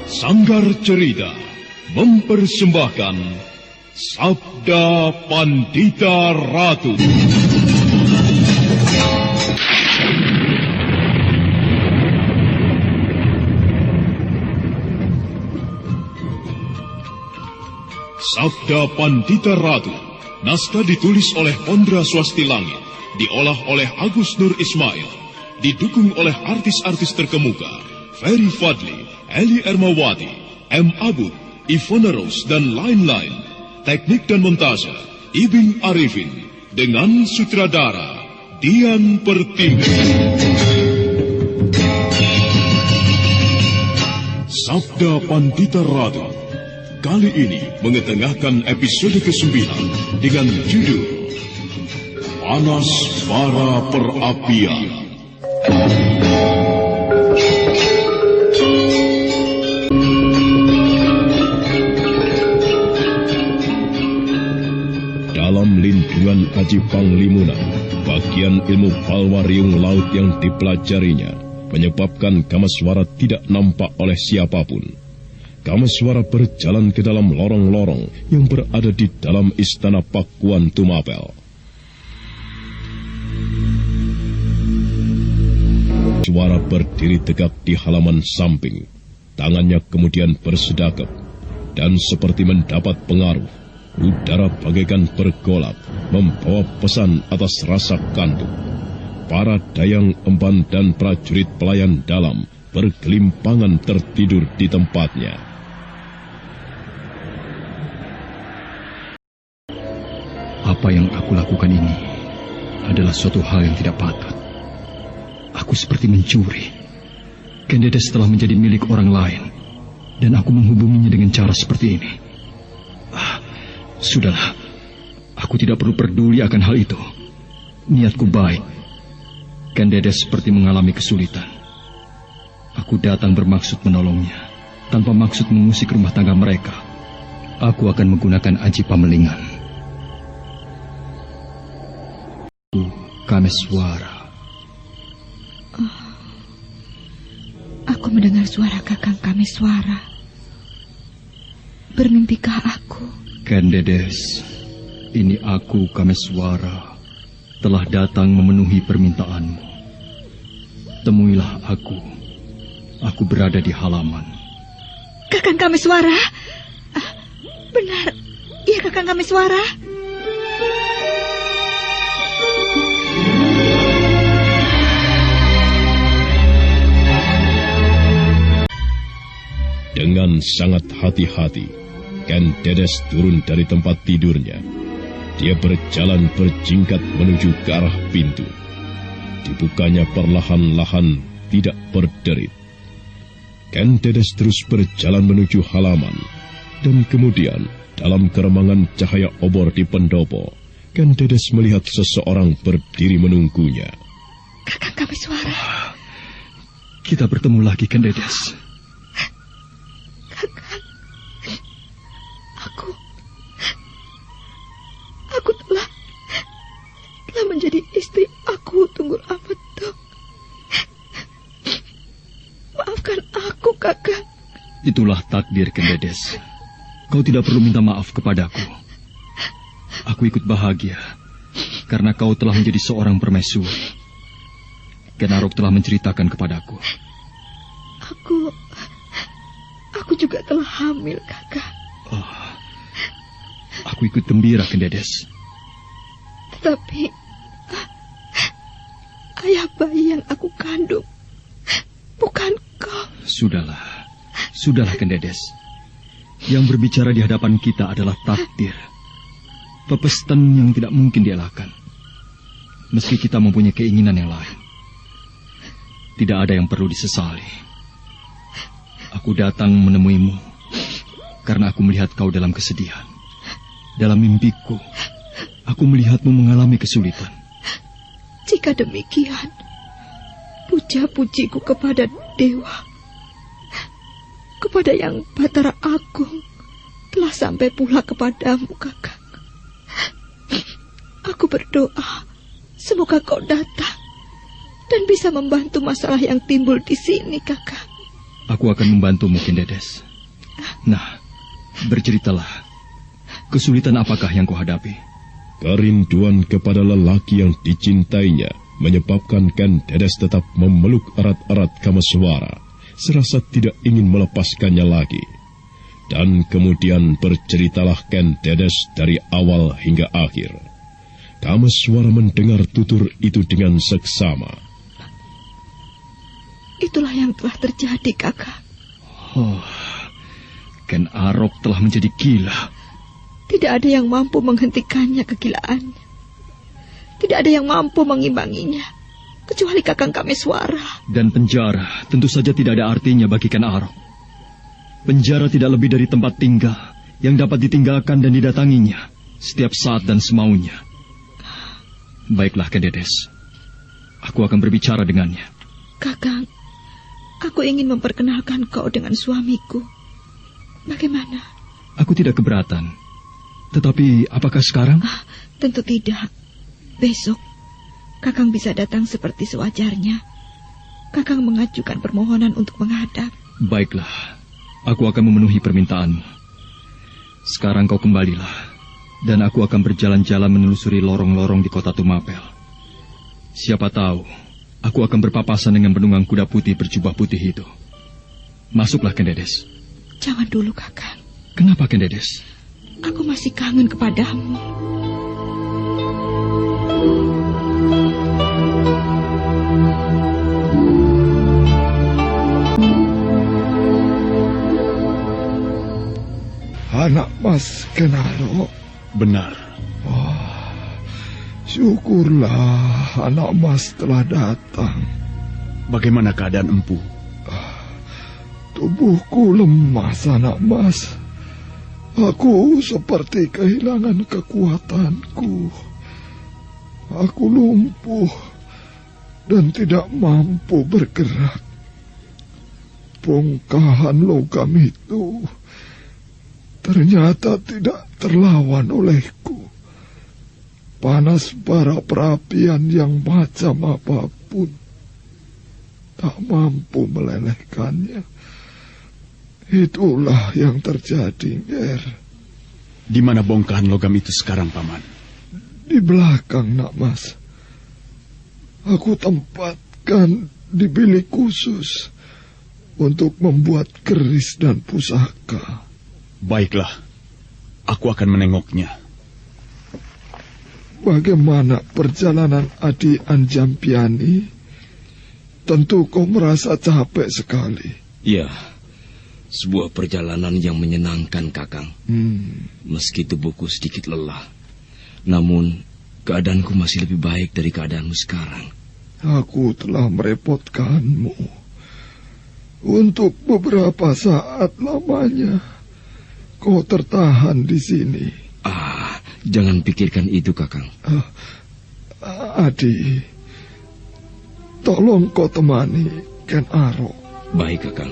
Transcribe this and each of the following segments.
Sanggar Cerita mempersembahkan Sabda Pandita Ratu. Sabda Pandita Ratu, naskah ditulis oleh Ondra Swasti Langit, diolah oleh Agus Nur Ismail, didukung oleh artis-artis terkemuka, Ferry Fadli, Eli Ermawati, M. Abud, Ivona Rose, dan lain-lain. Teknik dan montase, Ibing Arifin, dengan sutradara Dian Pertiwi. Sabda Pandita Ratu kali ini mengetengahkan episode ke-9 dengan judul Panas Bara Perapian. Dalam lindungan Aji Panglimunan, bagian ilmu palwariung laut yang dipelajarinya menyebabkan Kameswara tidak nampak oleh siapapun. Kameswara berjalan ke dalam lorong-lorong yang berada di dalam istana Pakuan Tumapel. Suara berdiri tegak di halaman samping. Tangannya kemudian bersedekap, dan seperti mendapat pengaruh, udara bagaikan bergolak, membawa pesan atas rasa kantuk. Para dayang emban dan prajurit pelayan dalam bergelimpangan tertidur di tempatnya. Apa yang aku lakukan ini adalah suatu hal yang tidak patut. Aku seperti mencuri. Kendedes telah menjadi milik orang lain, dan aku menghubunginya dengan cara seperti ini. Sudahlah, aku tidak perlu peduli akan hal itu. Niatku baik. Kendedes seperti mengalami kesulitan. Aku datang bermaksud menolongnya, tanpa maksud mengusik rumah tangga mereka. Aku akan menggunakan Aji Pamelingan. Kameswara. Aku mendengar suara Kakang Kameswara. Bermimpikah aku? Kendedes, ini aku Kameswara telah datang memenuhi permintaanmu. Temuilah aku. Aku berada di halaman. Kakang Kameswara? Benar, iya Kakang Kameswara. Dengan sangat hati-hati, Kendedes turun dari tempat tidurnya. Dia berjalan berjingkat menuju ke arah pintu. Dibukanya perlahan-lahan, tidak berderit. Kendedes terus berjalan menuju halaman, dan kemudian dalam keremangan cahaya obor di pendopo, Kendedes melihat seseorang berdiri menunggunya. Kakang Kameswara. Kita bertemu lagi, Kendedes. Kakang, aku telah menjadi istri aku Tunggul Ametung. Maafkan aku, Kakang. Itulah takdir, Kendedes. Kau tidak perlu minta maaf kepadaku. Aku ikut bahagia karena kau telah menjadi seorang permaisuri. Kenarok telah menceritakan kepadaku. Aku juga telah hamil, Kakang. Aku ikut gembira, Kendedes. Tetapi ayah bayi yang aku kandung bukan kau. Sudahlah, Kendedes. Yang berbicara di hadapan kita adalah takdir. Pepestan yang tidak mungkin dielakkan. Meski kita mempunyai keinginan yang lain, tidak ada yang perlu disesali. Aku datang menemuimu karena aku melihat kau dalam kesedihan. Dalam mimpiku, aku melihatmu mengalami kesulitan. Jika demikian, puja-pujiku kepada dewa, kepada Yang Batara Agung, telah sampai pula kepadamu, Kakang. Aku berdoa, semoga kau datang dan bisa membantu masalah yang timbul di sini, Kakang. Aku akan membantumu, Kendedes. Nah, berceritalah. Kesulitan apakah yang kau hadapi? Kerinduan kepada lelaki yang dicintainya menyebabkan Kendedes tetap memeluk erat-erat Kameswara, serasa tidak ingin melepaskannya lagi. Dan kemudian berceritalah Kendedes dari awal hingga akhir. Kameswara mendengar tutur itu dengan seksama. Itulah yang telah terjadi, Kakak. Oh, Ken Arok telah menjadi gila. Tidak ada yang mampu menghentikannya kegilaannya. Tidak ada yang mampu mengimbanginya, kecuali Kakang Kameswara. Dan penjara tentu saja tidak ada artinya bagi Ken Arok. Penjara tidak lebih dari tempat tinggal yang dapat ditinggalkan dan didatanginya setiap saat dan semaunya. Baiklah, Kendedes. Aku akan berbicara dengannya. Kakang, aku ingin memperkenalkan kau dengan suamiku. Bagaimana? Aku tidak keberatan. Tetapi apakah sekarang? Tentu tidak. Besok, Kakang bisa datang seperti sewajarnya. Kakang mengajukan permohonan untuk menghadap. Baiklah, aku akan memenuhi permintaanmu. Sekarang kau kembalilah, dan aku akan berjalan-jalan menelusuri lorong-lorong di kota Tumapel. Siapa tahu, aku akan berpapasan dengan penunggang kuda putih berjubah putih itu. Masuklah, Kendedes. Jangan dulu, Kakang. Kenapa, Kendedes? Aku masih kangen kepadamu. Anak Mas Ken Arok. Benar. Oh, syukurlah anak Mas telah datang. Bagaimana keadaan empu? Tubuhku lemas, anak Mas. Aku seperti kehilangan kekuatanku. Aku lumpuh dan tidak mampu bergerak. Bongkahan logam itu ternyata tidak terlawan olehku. Panas bara perapian yang macam apapun tak mampu melelehkannya. Itulah yang terjadi, Nger. Di mana bongkahan logam itu sekarang, Paman? Di belakang, Nak Mas. Aku tempatkan di bilik khusus untuk membuat keris dan pusaka. Baiklah, aku akan menengoknya. Bagaimana perjalanan Adi Anjampiani? Tentu kau merasa capek sekali. Ya, sebuah perjalanan yang menyenangkan, Kakang. Meski tubuhku sedikit lelah, namun keadaanku masih lebih baik dari keadaanmu sekarang. Aku telah merepotkanmu. Untuk beberapa saat lamanya, kau tertahan di sini. Jangan pikirkan itu, Kakang. Adi, tolong kau temani Ken Arok. Baik, Kakang.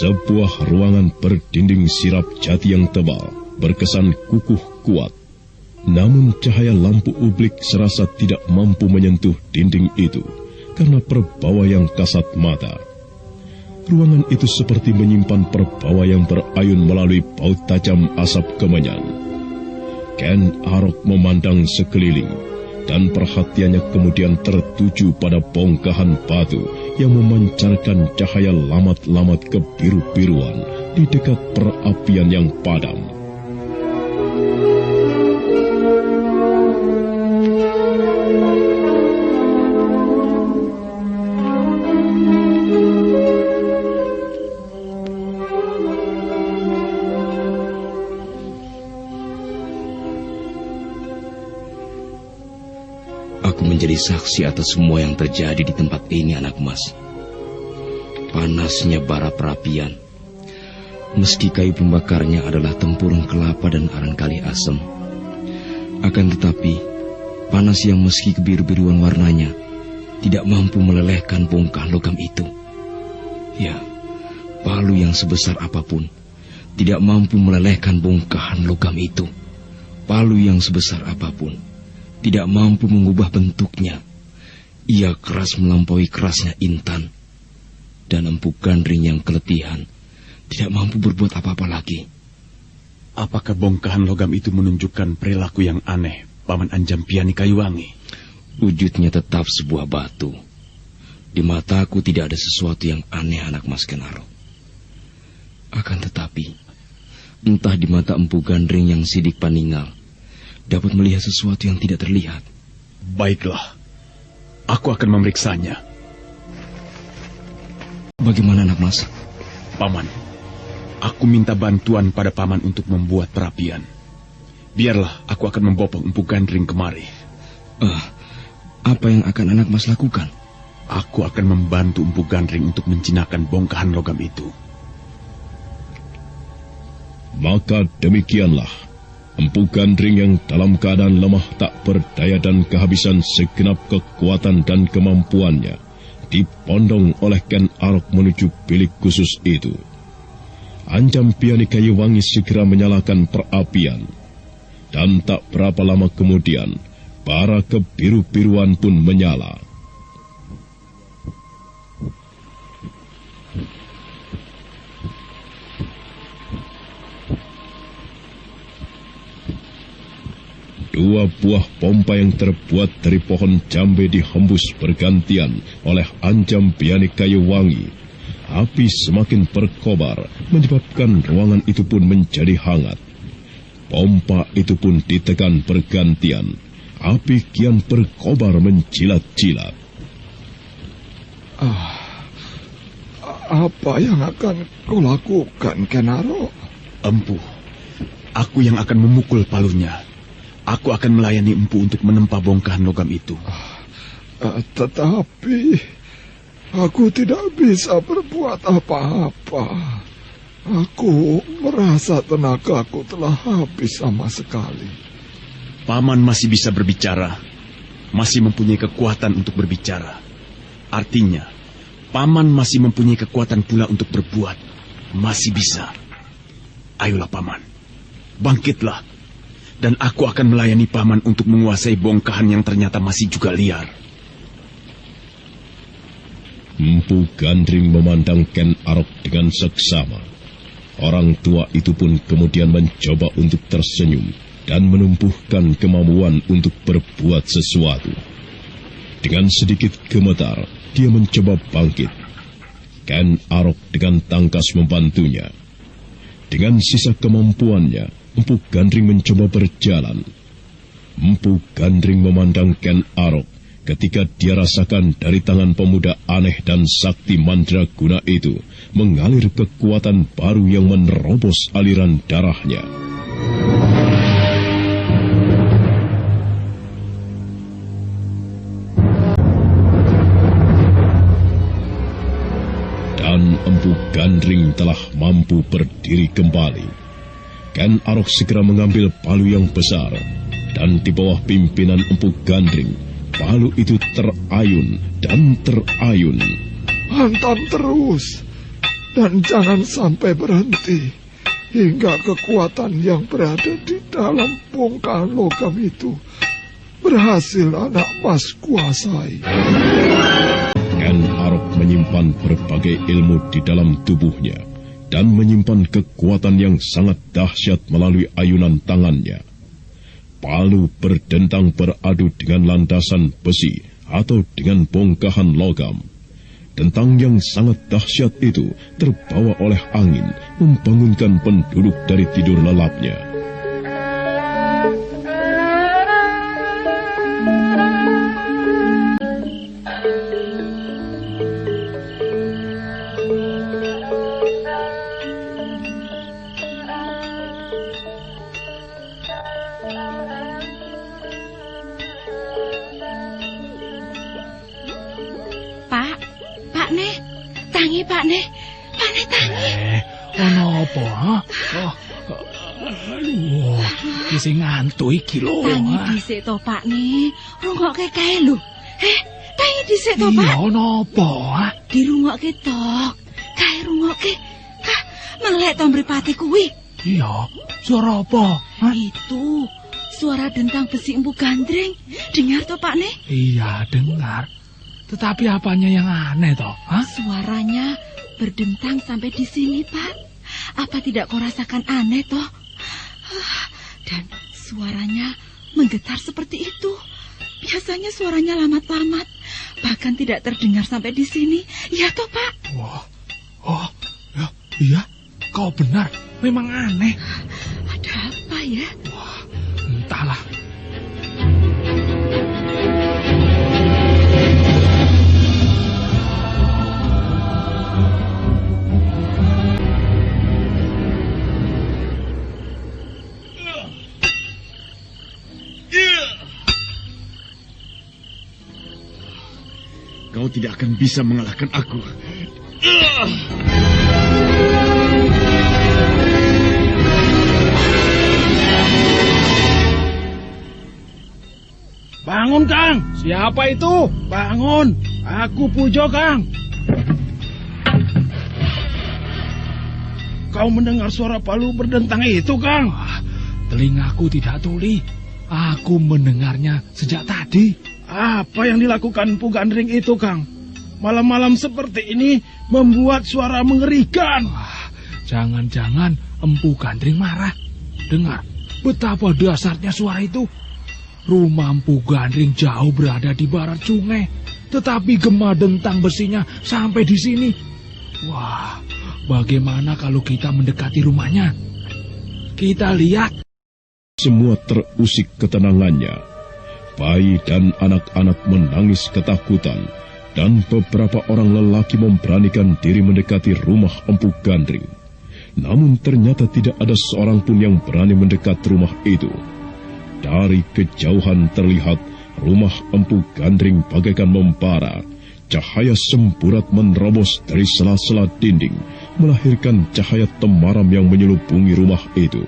Sebuah ruangan berdinding sirap jati yang tebal, berkesan kukuh kuat. Namun cahaya lampu ublik serasa tidak mampu menyentuh dinding itu karena perbawa yang kasat mata. Ruangan itu seperti menyimpan perbawa yang berayun melalui baut tajam asap kemenyan. Ken Arok memandang sekeliling, dan perhatiannya kemudian tertuju pada bongkahan batu yang memancarkan cahaya lamat-lamat kebiru-biruan di dekat perapian yang padam. Aku menjadi saksi atas semua yang terjadi di tempat ini, anak mas. Panasnya bara perapian, Meski kayu pembakarnya adalah tempurung kelapa dan arang kali asem, akan tetapi panas yang meski kebiru-biruan warnanya tidak mampu melelehkan bongkahan logam itu. Ya, palu yang sebesar apapun tidak mampu melelehkan bongkahan logam itu. Palu yang sebesar apapun tidak mampu mengubah bentuknya. Ia keras melampaui kerasnya intan, dan Empu Gandring yang keletihan tidak mampu berbuat apa-apa lagi. Apakah bongkahan logam itu menunjukkan perilaku yang aneh Paman Anjampiani Kayuwangi? Wujudnya tetap sebuah batu. Di mataku tidak ada sesuatu yang aneh, anak Mas Kenaro. Akan tetapi, entah di mata Empu Gandring yang sidik paningal dapat melihat sesuatu yang tidak terlihat. Baiklah, aku akan memeriksanya. Bagaimana, anak Mas? Paman, aku minta bantuan pada Paman untuk membuat perapian. Biarlah aku akan membopong Empu Gandring kemari. Apa yang akan anak Mas lakukan? Aku akan membantu Empu Gandring untuk menjinakkan bongkahan logam itu. Maka demikianlah, Empu Gandring yang dalam keadaan lemah tak berdaya dan kehabisan segenap kekuatan dan kemampuannya dipondong oleh Ken Arok menuju bilik khusus itu. Anjampiani Kayuwangi segera menyalakan perapian, dan tak berapa lama kemudian bara kebiru-biruan pun menyala. Dua buah pompa yang terbuat dari pohon jambe dihembus bergantian oleh Anjampiani Kayuwangi. Api semakin berkobar, menyebabkan ruangan itu pun menjadi hangat. Pompa itu pun ditekan bergantian. Api kian berkobar menjilat-jilat. Apa yang akan kau lakukan, Kenaro? Empu, aku yang akan memukul palunya. Aku akan melayani Empu untuk menempa bongkahan logam itu. Tetapi aku tidak bisa berbuat apa-apa. Aku merasa tenagaku telah habis sama sekali. Paman masih bisa berbicara, masih mempunyai kekuatan untuk berbicara. Artinya, Paman masih mempunyai kekuatan pula untuk berbuat. Masih bisa. Ayolah Paman, bangkitlah. Dan aku akan melayani Paman untuk menguasai bongkahan yang ternyata masih juga liar. Empu Gandring memandang Ken Arok dengan seksama. Orang tua itu pun kemudian mencoba untuk tersenyum dan menumbuhkan kemampuan untuk berbuat sesuatu. Dengan sedikit gemetar, dia mencoba bangkit. Ken Arok dengan tangkas membantunya. Dengan sisa kemampuannya, Empu Gandring mencoba berjalan. Empu Gandring memandang Ken Arok ketika dia rasakan dari tangan pemuda aneh dan sakti mandraguna itu mengalir kekuatan baru yang menerobos aliran darahnya. Dan Empu Gandring telah mampu berdiri kembali. Ken Arok segera mengambil palu yang besar, dan di bawah pimpinan Empu Gandring, palu itu terayun dan terayun. Hantam terus, dan jangan sampai berhenti, hingga kekuatan yang berada di dalam bongkahan logam itu berhasil anak Mas kuasai. Ken Arok menyimpan berbagai ilmu di dalam tubuhnya, dan menyimpan kekuatan yang sangat dahsyat melalui ayunan tangannya. Palu berdentang beradu dengan landasan besi atau dengan bongkahan logam. Dentang yang sangat dahsyat itu terbawa oleh angin, membangunkan penduduk dari tidur lelapnya. Ono apa, ha? Aduh, iki ngantuk iki lho. Tangi dhisik to, Pak ne. Rungokke kae lho. Tangi dhisik to, Pak. Iya, ono apa, ha? Dirungokke to. Kae rungokke. Melek to mripate kuwi. Iya, suara apa? Ha? Itu suara dentang besi Empu Gandring. Dengar to, Pak ne? Iya, dengar. Tetapi apanya yang aneh toh? Ha? Suaranya berdentang sampai di sini, Pak. Apa tidak kau rasakan aneh toh? Dan suaranya menggetar seperti itu. Biasanya suaranya lamat-lamat, bahkan tidak terdengar sampai di sini. Ya toh, Pak? Wah, oh, ya, iya, kau benar. Memang aneh. Ada apa ya? Wah, entahlah. Kau tidak akan bisa mengalahkan aku. Bangun, Kang. Siapa itu? Bangun. Aku Pujo, Kang. Kau mendengar suara palu berdentang itu, Kang? Telingaku tidak tuli. Aku mendengarnya sejak tadi. Apa yang dilakukan Empu Gandring itu, Kang? Malam-malam seperti ini membuat suara mengerikan. Jangan-jangan Empu Gandring marah. Dengar, betapa dasarnya suara itu. Rumah Empu Gandring jauh berada di barat sungai, tetapi gema dentang besinya sampai di sini. Wah, bagaimana kalau kita mendekati rumahnya? Kita lihat. Semua terusik ketenangannya. Bayi dan anak-anak menangis ketakutan, dan beberapa orang lelaki memberanikan diri mendekati rumah Empu Gandring. Namun ternyata tidak ada seorang pun yang berani mendekat rumah itu. Dari kejauhan terlihat rumah Empu Gandring bagaikan membara. Cahaya semburat menerobos dari sela-sela dinding, melahirkan cahaya temaram yang menyelubungi rumah itu.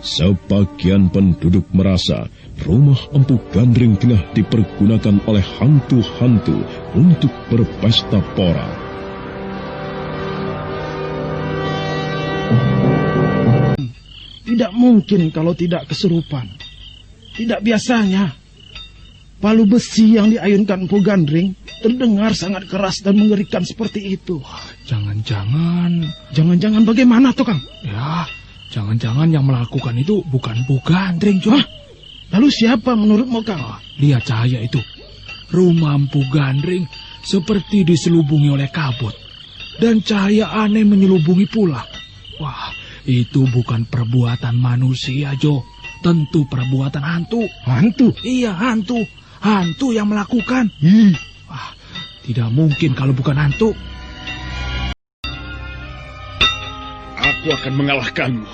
Sebagian penduduk merasa rumah Empu Gandring tengah dipergunakan oleh hantu-hantu untuk berpesta pora. Tidak mungkin kalau tidak kesurupan. Tidak biasanya. Palu besi yang diayunkan Empu Gandring terdengar sangat keras dan mengerikan seperti itu. Jangan-jangan bagaimana tuh, Kang? Ya, jangan-jangan yang melakukan itu bukan Empu Gandring, cuma. Lalu siapa menurutmu, Kang? Lihat cahaya itu. Rumah Empu Gandring seperti diselubungi oleh kabut. Dan cahaya aneh menyelubungi pula. Wah, itu bukan perbuatan manusia, Jo. Tentu perbuatan hantu. Hantu? Iya, hantu. Hantu yang melakukan. Wah, tidak mungkin kalau bukan hantu. Aku akan mengalahkanmu.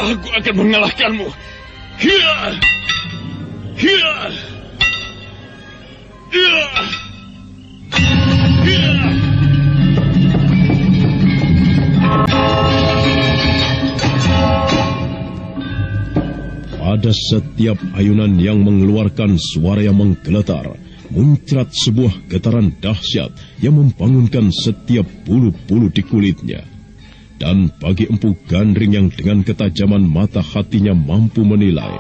Aku akan mengalahkanmu. Hiya! Hiya! Hiya! Hiya! Pada setiap ayunan yang mengeluarkan suara yang menggeletar, muncrat sebuah getaran dahsyat yang membangunkan setiap bulu-bulu di kulitnya. Dan bagi Empu Gandring yang dengan ketajaman mata hatinya mampu menilai,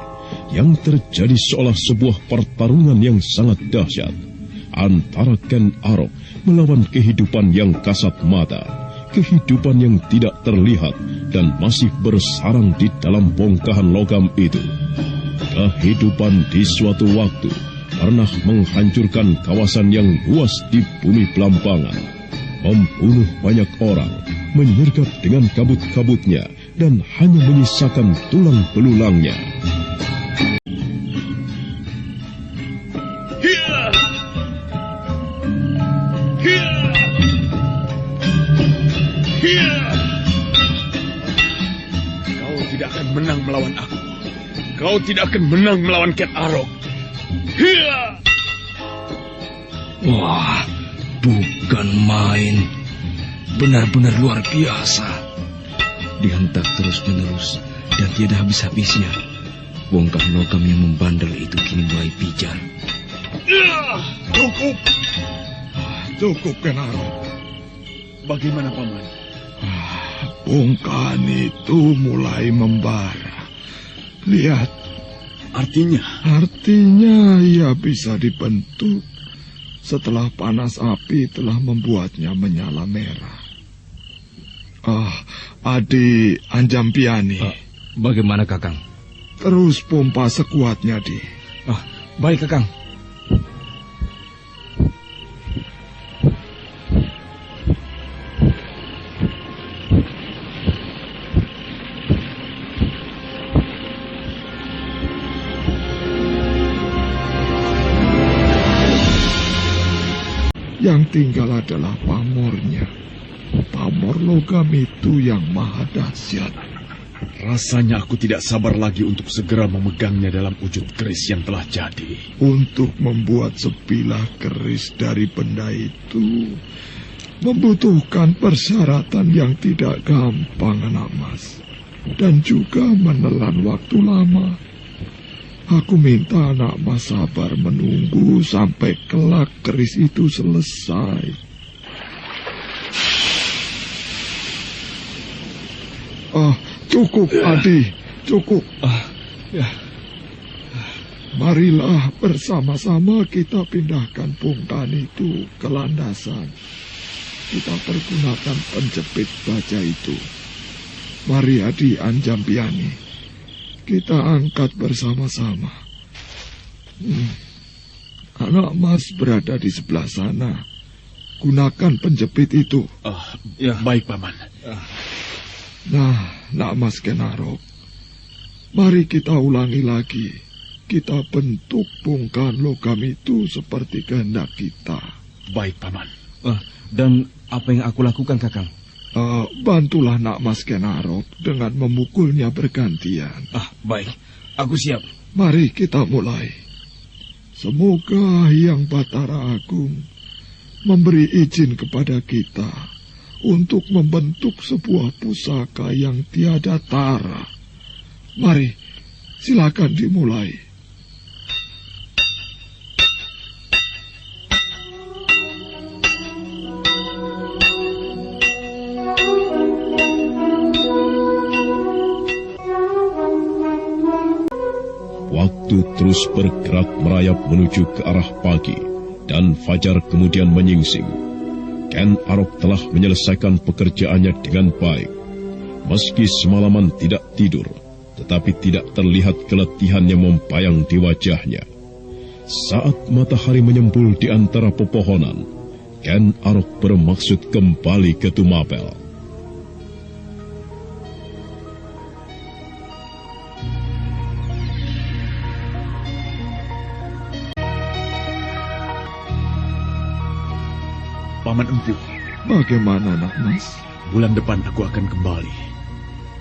yang terjadi seolah sebuah pertarungan yang sangat dahsyat antara Ken Arok melawan kehidupan yang kasat mata, kehidupan yang tidak terlihat dan masih bersarang di dalam bongkahan logam itu. Kehidupan di suatu waktu pernah menghancurkan kawasan yang luas di bumi Belambangan, membunuh banyak orang, menyergap dengan kabut-kabutnya, dan hanya menyisakan tulang belulangnya. Hiya! Hiya! Hiya! Kau tidak akan menang melawan aku. Kau tidak akan menang melawan Ken Arok. Wah, bukan main. benar-benar luar biasa. Dihentak terus-menerus dan tiada habis-habisnya. Bongkah logam yang membandel itu kini mulai pijar. Cukup. Cukup, Kenaro. Bagaimana, Paman? Bongkahan itu mulai membara. Lihat. Artinya ia bisa dibentuk setelah panas api telah membuatnya menyala merah. Adi Anjampiani. Bagaimana, Kakang? Terus pompa sekuatnya, Di. Baik, Kakang. Yang tinggal adalah pamornya. Pamor logam itu yang maha dahsyat. Rasanya aku tidak sabar lagi untuk segera memegangnya dalam wujud keris yang telah jadi. Untuk membuat sebilah keris dari benda itu membutuhkan persyaratan yang tidak gampang, anak mas. Dan juga menelan waktu lama. Aku minta anak mas sabar menunggu sampai kelak keris itu selesai. Cukup, Adi, cukup. Ya. Marilah bersama-sama kita pindahkan bongkahan itu ke landasan. Kita pergunakan penjepit baja itu. Mari, Adi Anjampiani. Kita angkat bersama-sama. Anak mas berada di sebelah sana. Gunakan penjepit itu. Baik, Paman. Nah, Nak Mas Kenarok. Mari kita ulangi lagi. Kita bentuk bongkahan logam itu seperti kehendak kita. Baik, Paman. Dan apa yang aku lakukan, Kakang? Bantulah Nak Mas Kenarok dengan memukulnya bergantian. Baik. Aku siap. Mari kita mulai. Semoga Hyang Batara Agung memberi izin kepada kita untuk membentuk sebuah pusaka yang tiada tara. Mari, silakan dimulai. Waktu terus bergerak merayap menuju ke arah pagi, dan fajar kemudian menyingsing. Ken Arok telah menyelesaikan pekerjaannya dengan baik. Meski semalaman tidak tidur, tetapi tidak terlihat keletihan yang membayang di wajahnya. Saat matahari menyembul di antara pepohonan, Ken Arok bermaksud kembali ke Tumapel. Paman Empu. Bagaimana, Nak Mas? Bulan depan aku akan kembali.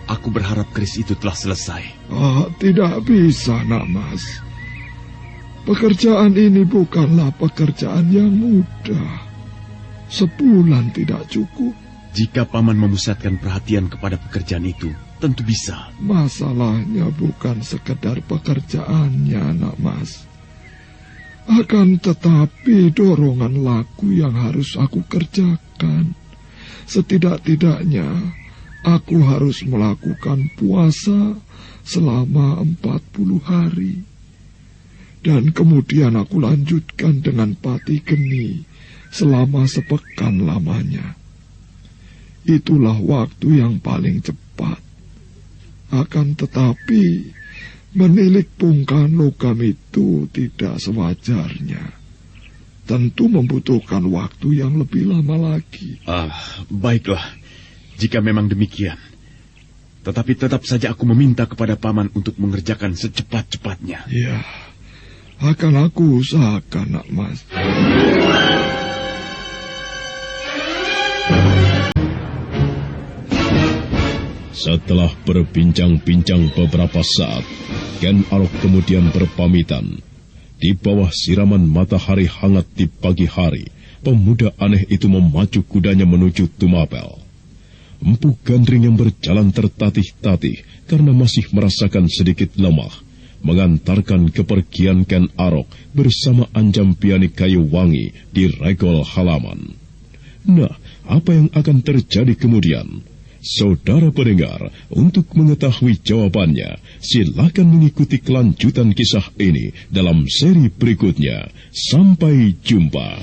Aku berharap keris itu telah selesai. Tidak bisa, Nak Mas. Pekerjaan ini bukanlah pekerjaan yang mudah. Sebulan tidak cukup. Jika Paman memusatkan perhatian kepada pekerjaan itu, tentu bisa. Masalahnya bukan sekedar pekerjaannya, Nak Mas. Akan tetapi dorongan laku yang harus aku kerjakan. Setidak-tidaknya aku harus melakukan puasa selama 40 hari. Dan kemudian aku lanjutkan dengan pati geni selama sepekan lamanya. Itulah waktu yang paling cepat. Akan tetapi menilik bongkahan logam itu tidak sewajarnya. Tentu membutuhkan waktu yang lebih lama lagi. Baiklah, jika memang demikian. Tetapi tetap saja aku meminta kepada Paman untuk mengerjakan secepat-cepatnya. Ya, akan aku usahakan, Nak Mas. Setelah berbincang-bincang beberapa saat, Ken Arok kemudian berpamitan. Di bawah siraman matahari hangat di pagi hari, pemuda aneh itu memacu kudanya menuju Tumapel. Empu Gandring yang berjalan tertatih-tatih karena masih merasakan sedikit lemah, mengantarkan kepergian Ken Arok bersama Anjam Piani Kayu Wangi di regol halaman. Nah, apa yang akan terjadi kemudian? Saudara pendengar, untuk mengetahui jawabannya, silakan mengikuti kelanjutan kisah ini dalam seri berikutnya. Sampai jumpa.